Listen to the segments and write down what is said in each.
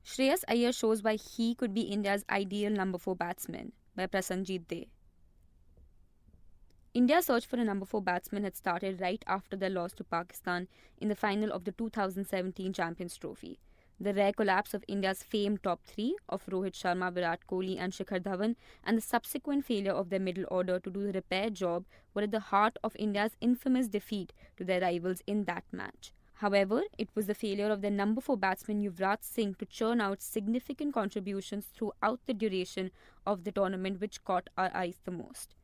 Shreyas Iyer shows why he could be India's ideal number 4 batsman by Prasanjit De. India's search for a number 4 batsman had started right after their loss to Pakistan in the final of the 2017 Champions Trophy. The rare collapse of India's famed top three of Rohit Sharma, Virat Kohli and Shikhar Dhawan and the subsequent failure of their middle order to do the repair job were at the heart of India's infamous defeat to their rivals in that match. However, it was the failure of their number 4 batsman Yuvraj Singh to churn out significant contributions throughout the duration of the tournament which caught our eyes the most.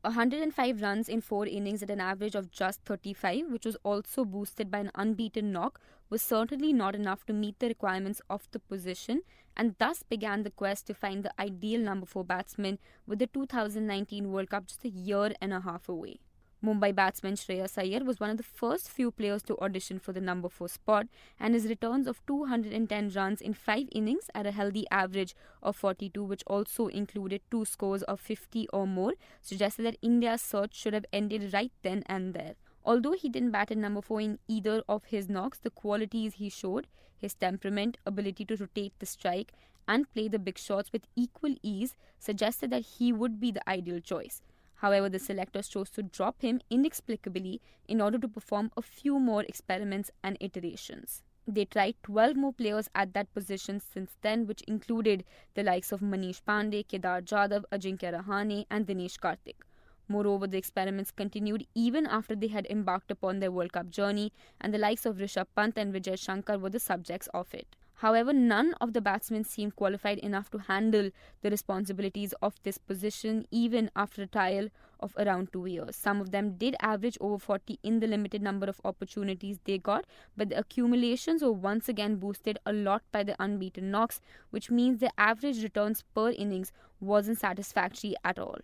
105 runs in 4 innings at an average of just 35, which was also boosted by an unbeaten knock, was certainly not enough to meet the requirements of the position, and thus began the quest to find the ideal number 4 batsman with the 2019 World Cup just a year and a half away. Mumbai batsman Shreyas Iyer was one of the first few players to audition for the number 4 spot, and his returns of 210 runs in 5 innings at a healthy average of 42, which also included 2 scores of 50 or more, suggested that India's search should have ended right then and there. Although he didn't bat at number 4 in either of his knocks, the qualities he showed, his temperament, ability to rotate the strike, and play the big shots with equal ease, suggested that he would be the ideal choice. However, the selectors chose to drop him inexplicably in order to perform a few more experiments and iterations. They tried 12 more players at that position since then, which included the likes of Manish Pandey, Kedar Jadhav, Ajinkya Rahane and Dinesh Karthik. Moreover, the experiments continued even after they had embarked upon their World Cup journey, and the likes of Rishabh Pant and Vijay Shankar were the subjects of it. However, none of the batsmen seemed qualified enough to handle the responsibilities of this position even after a trial of around 2 years. Some of them did average over 40 in the limited number of opportunities they got, but the accumulations were once again boosted a lot by the unbeaten knocks, which means the average returns per innings wasn't satisfactory at all.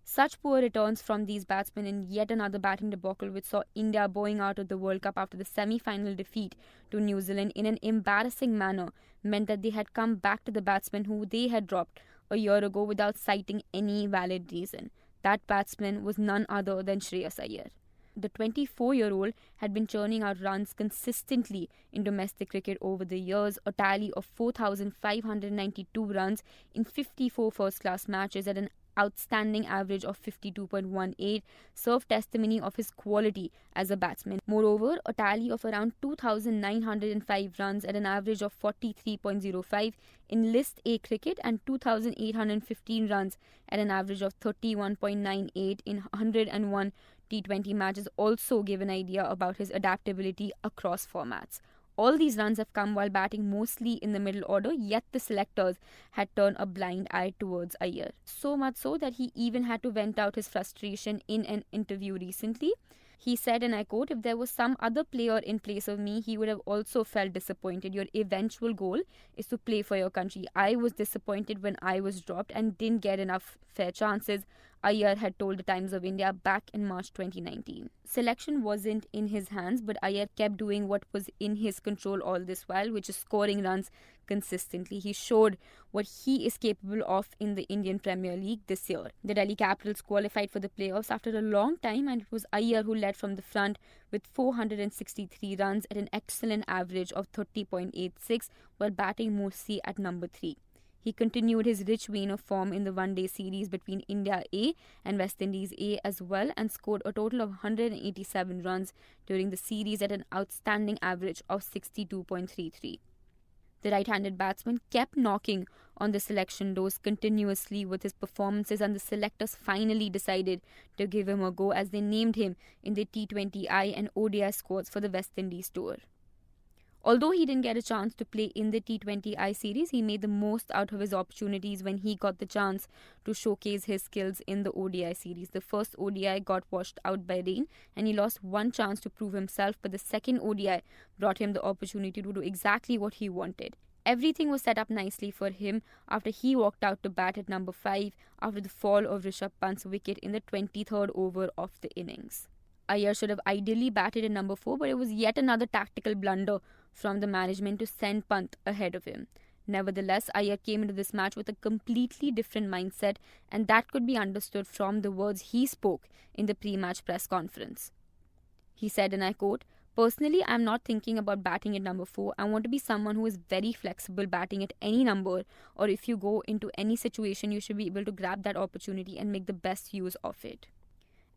Such poor returns from these batsmen in yet another batting debacle which saw India bowing out of the World Cup after the semi-final defeat to New Zealand in an embarrassing manner meant that they had come back to the batsman who they had dropped a year ago without citing any valid reason. That batsman was none other than Shreyas Iyer. The 24-year-old had been churning out runs consistently in domestic cricket over the years, a tally of 4,592 runs in 54 first-class matches at an outstanding average of 52.18 served testimony of his quality as a batsman. Moreover, a tally of around 2,905 runs at an average of 43.05 in List A cricket and 2,815 runs at an average of 31.98 in 101 T20 matches also give an idea about his adaptability across formats. All these runs have come while batting mostly in the middle order, yet the selectors had turned a blind eye towards Iyer. So much so that he even had to vent out his frustration in an interview recently. He said, and I quote, "If there was some other player in place of me, he would have also felt disappointed. Your eventual goal is to play for your country. I was disappointed when I was dropped and didn't get enough fair chances," Iyer had told the Times of India back in March 2019. Selection wasn't in his hands, but Iyer kept doing what was in his control all this while, which is scoring runs consistently. He showed what he is capable of in the Indian Premier League this year. The Delhi Capitals qualified for the playoffs after a long time, and it was Iyer who led from the front with 463 runs at an excellent average of 30.86 while batting mostly at number 3. He continued his rich vein of form in the one-day series between India A and West Indies A as well and scored a total of 187 runs during the series at an outstanding average of 62.33. The right-handed batsman kept knocking on the selection doors continuously with his performances, and the selectors finally decided to give him a go as they named him in the T20I and ODI squads for the West Indies tour. Although he didn't get a chance to play in the T20I series, he made the most out of his opportunities when he got the chance to showcase his skills in the ODI series. The first ODI got washed out by rain and he lost one chance to prove himself, but the second ODI brought him the opportunity to do exactly what he wanted. Everything was set up nicely for him after he walked out to bat at number 5 after the fall of Rishabh Pant's wicket in the 23rd over of the innings. Iyer should have ideally batted at number 4, but it was yet another tactical blunder from the management to send Pant ahead of him. Nevertheless, Iyer came into this match with a completely different mindset, and that could be understood from the words he spoke in the pre-match press conference. He said, and I quote, Personally, I'm not thinking about batting at number 4. I want to be someone who is very flexible batting at any number, or if you go into any situation, you should be able to grab that opportunity and make the best use of it.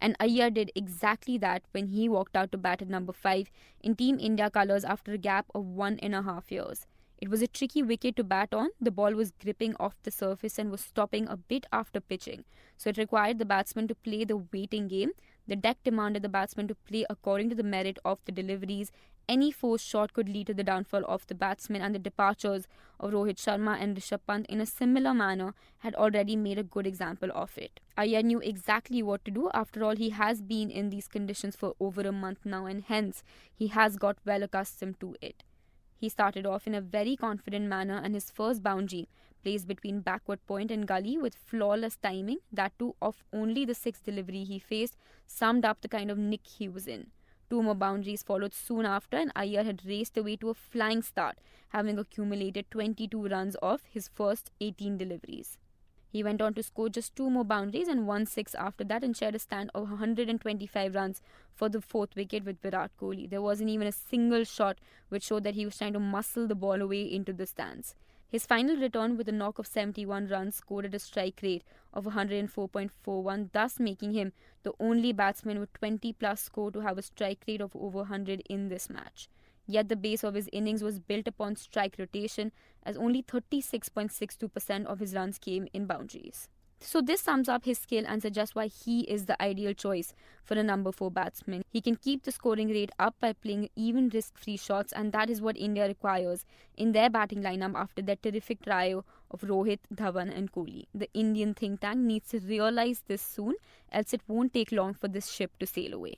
And Iyer did exactly that when he walked out to bat at number 5 in Team India colours after a gap of 1.5 years. It was a tricky wicket to bat on. The ball was gripping off the surface and was stopping a bit after pitching, so it required the batsman to play the waiting game. The deck demanded the batsman to play according to the merit of the deliveries. Any forced shot could lead to the downfall of the batsman, and the departures of Rohit Sharma and Rishabh Pant in a similar manner had already made a good example of it. Iyer knew exactly what to do. After all, he has been in these conditions for over a month now, and hence he has got well accustomed to it. He started off in a very confident manner, and his first boundary, placed between backward point and gully with flawless timing, that too of only the sixth delivery he faced, summed up the kind of nick he was in. 2 more boundaries followed soon after, and Iyer had raced away to a flying start, having accumulated 22 runs off his first 18 deliveries. He went on to score just 2 more boundaries and 1 6 after that, and shared a stand of 125 runs for the 4th wicket with Virat Kohli. There wasn't even a single shot which showed that he was trying to muscle the ball away into the stands. His final return with a knock of 71 runs, scored at a strike rate of 104.41, thus making him the only batsman with 20 plus score to have a strike rate of over 100 in this match. Yet the base of his innings was built upon strike rotation, as only 36.62% of his runs came in boundaries. So this sums up his skill and suggests why he is the ideal choice for a number 4 batsman. He can keep the scoring rate up by playing even risk-free shots, and that is what India requires in their batting lineup after their terrific trio of Rohit, Dhawan and Kohli. The Indian think tank needs to realise this soon, else it won't take long for this ship to sail away.